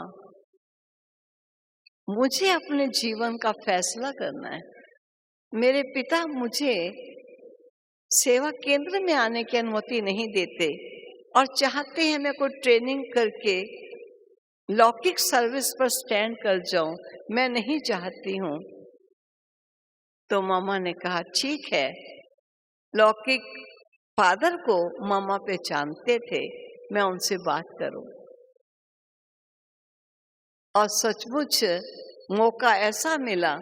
मुझे अपने जीवन का फैसला करना है। मेरे पिता मुझे सेवा केंद्र में आने की अनुमति नहीं देते और चाहते हैं मैं कोई ट्रेनिंग करके लौकिक सर्विस पर स्टैंड कर जाऊं, मैं नहीं चाहती हूं। तो मामा ने कहा, ठीक है, लौकिक फादर को मामा पहचानते थे, मैं उनसे बात करूं। और सचमुच मौका ऐसा मिला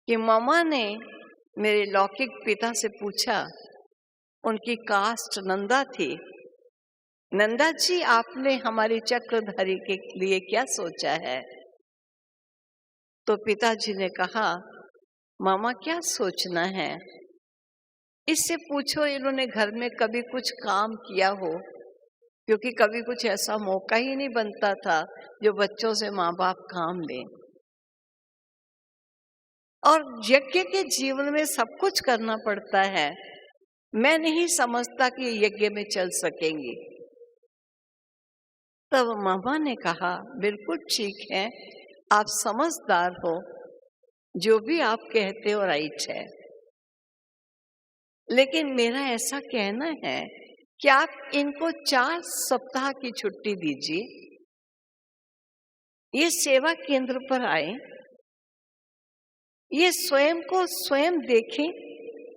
कि मामा ने मेरे लौकिक पिता से पूछा, उनकी कास्ट नंदा थी, नंदा जी, आपने हमारी चक्रधारी के लिए क्या सोचा है? तो पिताजी ने कहा, मामा क्या सोचना है, इससे पूछो इन्होंने घर में कभी कुछ काम किया हो। क्योंकि कभी कुछ ऐसा मौका ही नहीं बनता था जो बच्चों से माँ बाप काम लें। और यज्ञ के जीवन में सब कुछ करना पड़ता है। मैं नहीं समझता कि यज्ञ में चल सकेंगी। तब मामा ने कहा, बिल्कुल ठीक है, आप समझदार हो, जो भी आप कहते हो राइट है, लेकिन मेरा ऐसा कहना है कि आप इनको 4 सप्ताह की छुट्टी दीजिए, ये सेवा केंद्र पर आए, ये स्वयं को स्वयं देखें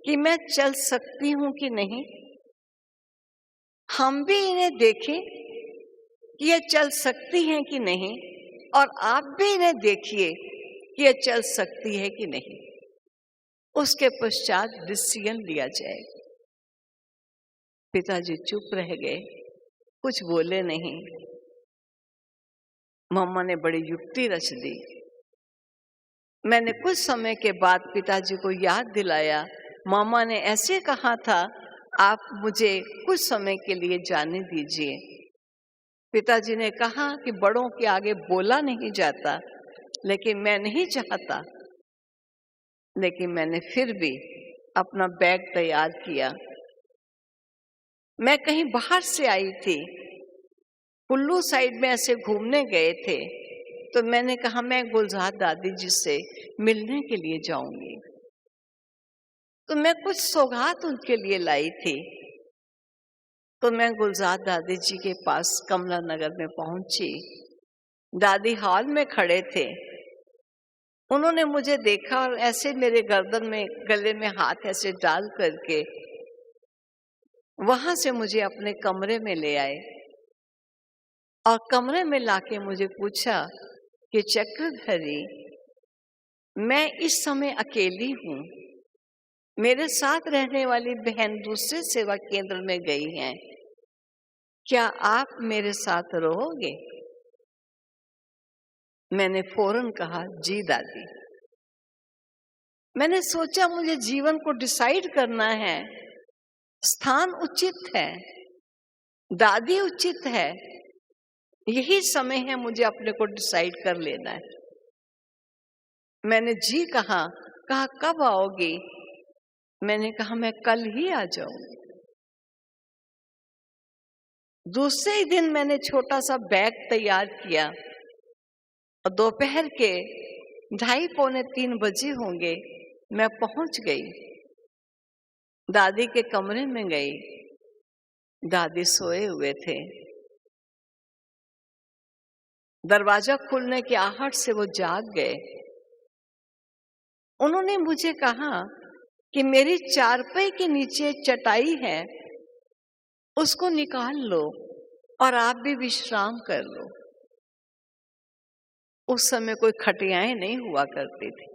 कि मैं चल सकती हूं कि नहीं। हम भी इन्हें देखें कि ये चल सकती हैं कि नहीं, और आप भी इन्हें देखिए कि ये चल सकती है कि नहीं। उसके पश्चात डिसीजन लिया जाए। पिताजी चुप रह गए, कुछ बोले नहीं। मम्मा ने बड़ी युक्ति रच दी। मैंने कुछ समय के बाद पिताजी को याद दिलाया, मामा ने ऐसे कहा था, आप मुझे कुछ समय के लिए जाने दीजिए। पिताजी ने कहा कि बड़ों के आगे बोला नहीं जाता, लेकिन मैं नहीं चाहता। लेकिन मैंने फिर भी अपना बैग तैयार किया। मैं कहीं बाहर से आई थी, कुल्लू साइड में ऐसे घूमने गए थे, तो मैंने कहा मैं गुलजार दादी जी से मिलने के लिए जाऊंगी। तो मैं कुछ सौगात उनके लिए लाई थी। तो मैं गुलजार दादी जी के पास कमला नगर में पहुंची। दादी हॉल में खड़े थे। उन्होंने मुझे देखा और ऐसे मेरे गर्दन में, गले में हाथ ऐसे डाल करके वहां से मुझे अपने कमरे में ले आए, और कमरे में लाके मुझे पूछा कि चक्रधरी, मैं इस समय अकेली हूँ, मेरे साथ रहने वाली बहन दूसरे सेवा केंद्र में गई हैं, क्या आप मेरे साथ रहोगे? मैंने फौरन कहा, जी दादी। मैंने सोचा मुझे जीवन को डिसाइड करना है, स्थान उचित है, दादी उचित है, यही समय है मुझे अपने को डिसाइड कर लेना है। मैंने जी कहा कब आओगी? मैंने कहा मैं कल ही आ जाऊंगी। दूसरे ही दिन मैंने छोटा सा बैग तैयार किया, और दोपहर के 2:30-3 बजे होंगे, मैं पहुंच गई। दादी के कमरे में गई। दादी सोए हुए थे। दरवाजा खुलने की आहट से वो जाग गए। उन्होंने मुझे कहा कि मेरी चारपाई के नीचे चटाई है, उसको निकाल लो और आप भी विश्राम कर लो। उस समय कोई खटियाएं नहीं हुआ करती थी।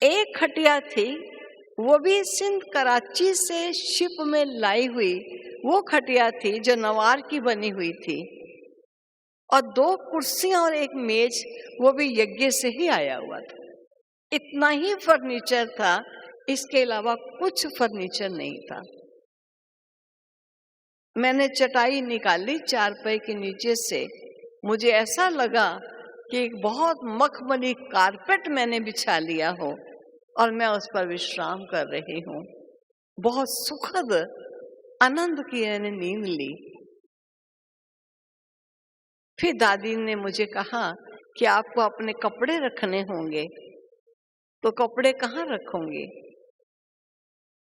एक खटिया थी, वो भी सिंध कराची से शिप में लाई हुई वो खटिया थी जो नवार की बनी हुई थी, और 2 कुर्सियां और एक मेज, वो भी यज्ञ से ही आया हुआ था। इतना ही फर्नीचर था, इसके अलावा कुछ फर्नीचर नहीं था। मैंने चटाई निकाली चारपाई के नीचे से। मुझे ऐसा लगा कि एक बहुत मखमली कारपेट मैंने बिछा लिया हो और मैं उस पर विश्राम कर रही हूँ। बहुत सुखद आनंद की मैंने नींद ली। फिर दादी ने मुझे कहा कि आपको अपने कपड़े रखने होंगे, तो कपड़े कहाँ रखोगे?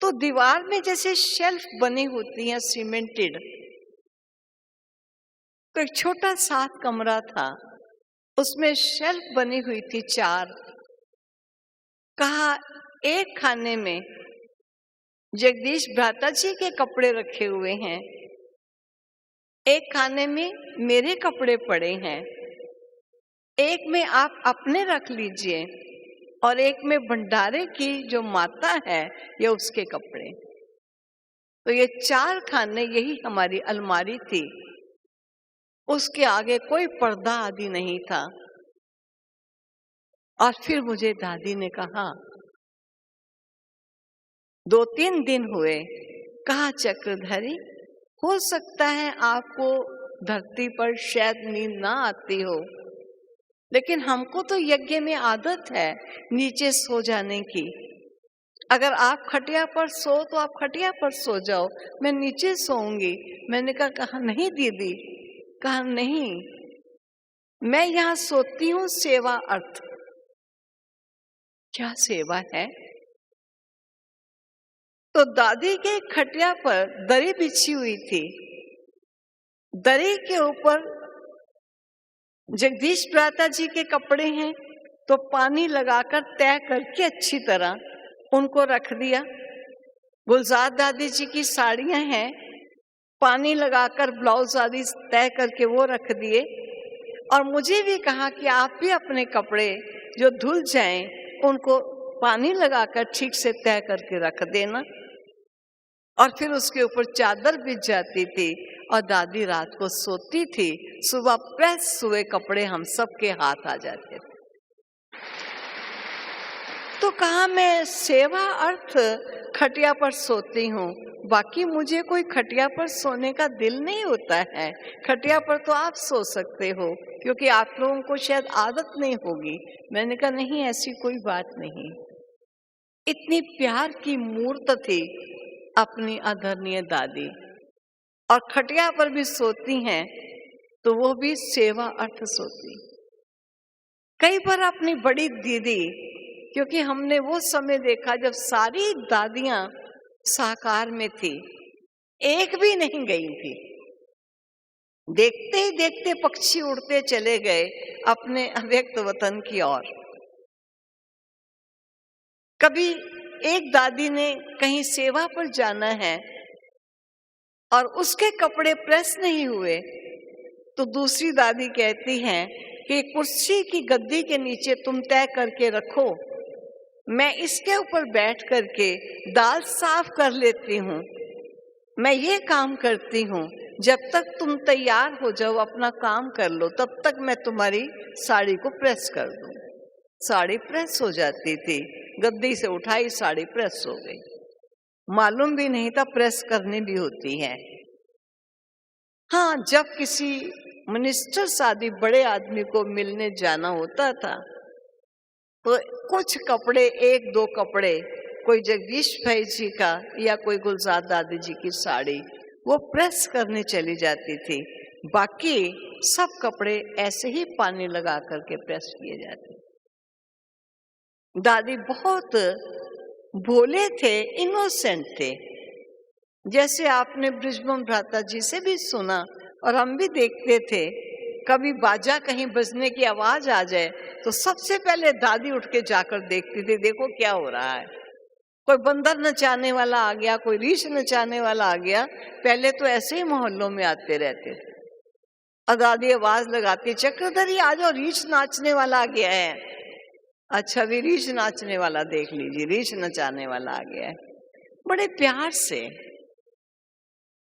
तो दीवार में जैसे शेल्फ बनी होती है सीमेंटेड, तो एक छोटा सा कमरा था, उसमें शेल्फ बनी हुई थी 4। कहा एक खाने में जगदीश भ्राता जी के कपड़े रखे हुए हैं, एक खाने में मेरे कपड़े पड़े हैं, एक में आप अपने रख लीजिए, और एक में भंडारे की जो माता है ये उसके कपड़े। तो ये 4 खाने, यही हमारी अलमारी थी। उसके आगे कोई पर्दा आदि नहीं था। और फिर मुझे दादी ने कहा, 2-3 दिन हुए, कहा चक्रधरी हो सकता है आपको धरती पर शायद नींद ना आती हो, लेकिन हमको तो यज्ञ में आदत है नीचे सो जाने की। अगर आप खटिया पर सो तो आप खटिया पर सो जाओ, मैं नीचे सोऊंगी। मैंने कहा नहीं दीदी। कहा नहीं, मैं यहाँ सोती हूँ सेवा अर्थ। क्या सेवा है? तो दादी के खटिया पर दरी बिछी हुई थी। दरी के ऊपर जगदीश भ्राता जी के कपड़े हैं, तो पानी लगाकर तय करके अच्छी तरह उनको रख दिया। गुलजार दादी जी की साड़ियां हैं, पानी लगाकर ब्लाउज आदि तय करके वो रख दिए। और मुझे भी कहा कि आप भी अपने कपड़े जो धुल जाएं उनको पानी लगाकर ठीक से तय करके रख देना। और फिर उसके ऊपर चादर बिछ जाती थी और दादी रात को सोती थी। सुबह प्रेस हुए कपड़े हम सबके हाथ आ जाते थे। तो कहा मैं सेवा अर्थ खटिया पर सोती हूँ, बाकी मुझे कोई खटिया पर सोने का दिल नहीं होता है। खटिया पर तो आप सो सकते हो, क्योंकि आप लोगों को शायद आदत नहीं होगी। मैंने कहा नहीं, ऐसी कोई बात नहीं। इतनी प्यार की मूर्त थी अपनी आदरणीय दादी, और खटिया पर भी सोती हैं तो वो भी सेवा अर्थ सोती। कई बार अपनी बड़ी दीदी, क्योंकि हमने वो समय देखा जब सारी दादियां साकार में थी, एक भी नहीं गई थी। देखते ही देखते पक्षी उड़ते चले गए अपने अव्यक्त वतन की ओर। कभी एक दादी ने कहीं सेवा पर जाना है और उसके कपड़े प्रेस नहीं हुए, तो दूसरी दादी कहती हैं कि कुर्सी की गद्दी के नीचे तुम तय करके रखो, मैं इसके ऊपर बैठ करके दाल साफ कर लेती हूँ। मैं ये काम करती हूँ, जब तक तुम तैयार हो जाओ अपना काम कर लो, तब तक मैं तुम्हारी साड़ी को प्रेस कर दूँ। साड़ी प्रेस हो जाती थी, गद्दी से उठाई, साड़ी प्रेस हो गई। मालूम भी नहीं था प्रेस करनी भी होती है। हाँ, जब किसी मिनिस्टर आदि बड़े आदमी को मिलने जाना होता था, तो कुछ कपड़े, एक दो कपड़े, कोई जगदीश भाई जी का या कोई गुलजार दादी जी की साड़ी, वो प्रेस करने चली जाती थी। बाकी सब कपड़े ऐसे ही पानी लगा करके प्रेस किए जाते। दादी बहुत भोले थे, इनोसेंट थे। जैसे आपने बृजमोहन भ्राता जी से भी सुना और हम भी देखते थे, कभी बाजा कहीं बजने की आवाज आ जाए तो सबसे पहले दादी उठ के जाकर देखती थी, देखो क्या हो रहा है। कोई बंदर नचाने वाला आ गया, कोई रीछ नचाने वाला आ गया, पहले तो ऐसे ही मोहल्लों में आते रहते थे। और दादी आवाज लगाती, चक्रधरी आ जाओ, रीछ नाचने वाला आ गया है। अच्छा, भी रीछ नाचने वाला देख लीजिए, रीछ नचाने वाला आ गया है। बड़े प्यार से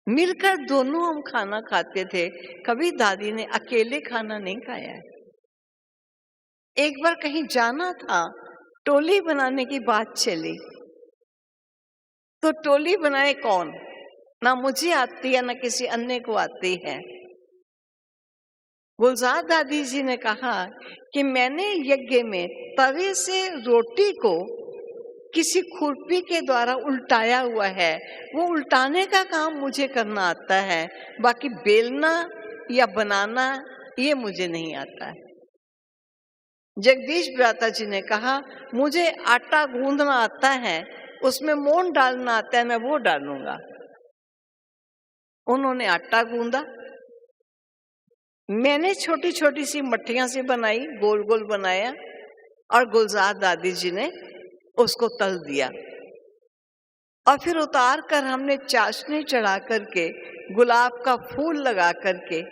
मिलकर दोनों हम खाना खाते थे। कभी दादी ने अकेले खाना नहीं खाया है। एक बार कहीं जाना था, टोली बनाने की बात चली, तो टोली बनाए कौन? ना मुझे आती है, ना किसी अन्य को आती है। गुलजार दादी जी ने कहा कि मैंने यज्ञ में तवे से रोटी को किसी खुरपी के द्वारा उल्टाया हुआ है, वो उल्टाने का काम मुझे करना आता है, बाकी बेलना या बनाना ये मुझे नहीं आता है। जगदीश भ्राता जी ने कहा मुझे आटा गूंदना आता है, उसमें मोन डालना आता है, मैं वो डालूंगा। उन्होंने आटा गूंदा, मैंने छोटी छोटी सी मट्ठियां सी बनाई, गोल गोल बनाया, और गुलजार दादी जी ने उसको तल दिया। और फिर उतार कर हमने चाशनी चढ़ा करके, गुलाब का फूल लगा करके,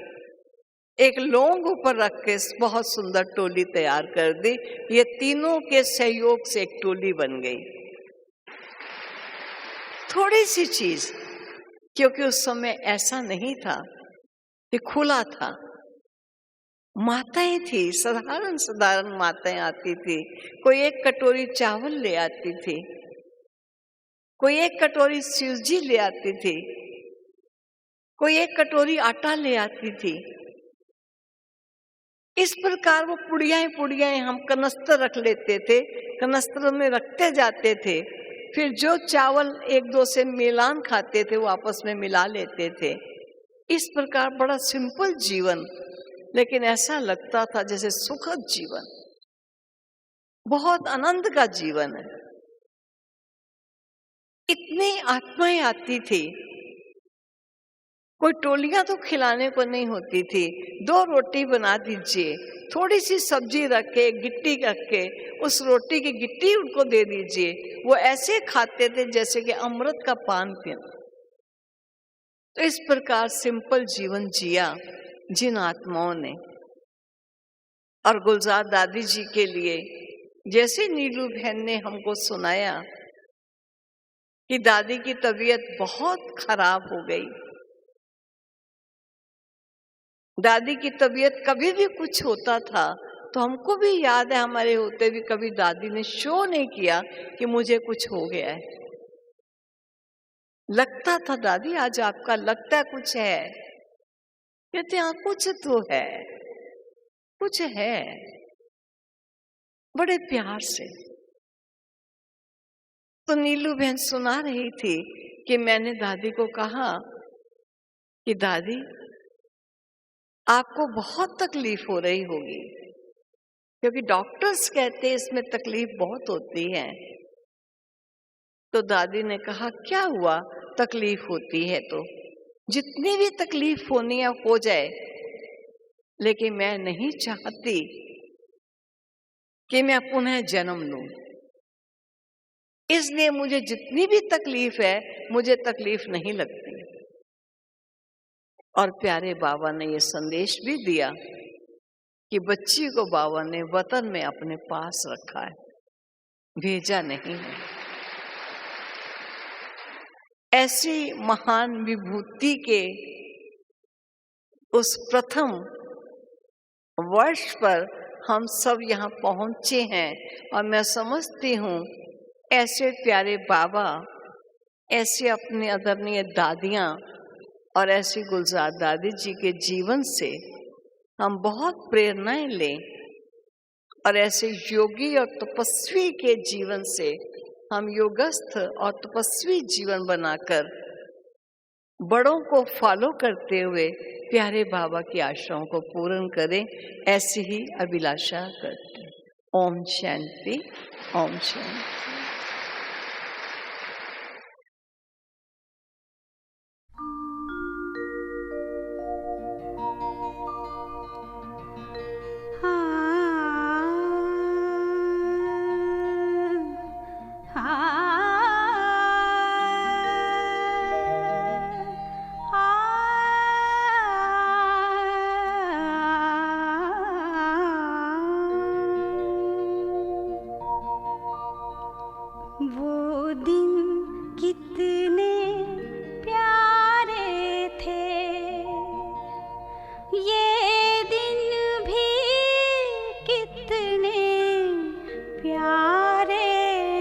एक लौंग ऊपर रख के बहुत सुंदर टोली तैयार कर दी। ये तीनों के सहयोग से एक टोली बन गई। थोड़ी सी चीज, क्योंकि उस समय ऐसा नहीं था कि खुला था। माताएं थी, साधारण साधारण माताएं आती थी। कोई एक कटोरी चावल ले आती थी, कोई एक कटोरी सूजी ले आती थी, कोई एक कटोरी आटा ले आती थी। इस प्रकार वो पुड़ियाएं हम कनस्तर रख लेते थे, कनस्तर में रखते जाते थे। फिर जो चावल एक दो से मिलान खाते थे वो आपस में मिला लेते थे। इस प्रकार बड़ा सिंपल जीवन, लेकिन ऐसा लगता था जैसे सुखद जीवन, बहुत आनंद का जीवन है। इतनी आत्माएं आती थी, कोई टोलियां तो खिलाने को नहीं होती थी। 2 रोटी बना दीजिए, थोड़ी सी सब्जी रख के, गिट्टी रख के, उस रोटी की गिट्टी उनको दे दीजिए, वो ऐसे खाते थे जैसे कि अमृत का पान पीना। तो इस प्रकार सिंपल जीवन जिया जिन आत्माओं ने। और गुलजार दादी जी के लिए जैसे नीलू बहन ने हमको सुनाया कि दादी की तबीयत बहुत खराब हो गई, दादी की तबीयत कभी भी कुछ होता था तो हमको भी याद है, हमारे होते भी कभी दादी ने शो नहीं किया कि मुझे कुछ हो गया है। लगता था दादी आज आपका लगता है कुछ है, कहते हाँ कुछ तो है, कुछ है, बड़े प्यार से। तो नीलू बहन सुना रही थी कि मैंने दादी को कहा कि दादी आपको बहुत तकलीफ हो रही होगी, क्योंकि डॉक्टर्स कहते हैं इसमें तकलीफ बहुत होती है। तो दादी ने कहा क्या हुआ, तकलीफ होती है तो जितनी भी तकलीफ होनी है हो जाए, लेकिन मैं नहीं चाहती कि मैं पुनः जन्म लूं, इसलिए मुझे जितनी भी तकलीफ है मुझे तकलीफ नहीं लगती। और प्यारे बाबा ने ये संदेश भी दिया कि बच्ची को बाबा ने वतन में अपने पास रखा है, भेजा नहीं है। ऐसी महान विभूति के उस प्रथम वर्ष पर हम सब यहाँ पहुंचे हैं, और मैं समझती हूँ ऐसे प्यारे बाबा, ऐसे अपने आदरणीय दादियाँ और ऐसी गुलजार दादी जी के जीवन से हम बहुत प्रेरणाएं लें, और ऐसे योगी और तपस्वी के जीवन से हम योगस्थ और तपस्वी जीवन बनाकर बड़ों को फॉलो करते हुए प्यारे बाबा की आशाओं को पूर्ण करें, ऐसी ही अभिलाषा करते हैं। ओम शांति, ओम शांति।
वो दिन कितने प्यारे थे, ये दिन भी कितने प्यारे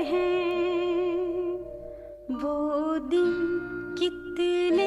हैं। वो दिन कितने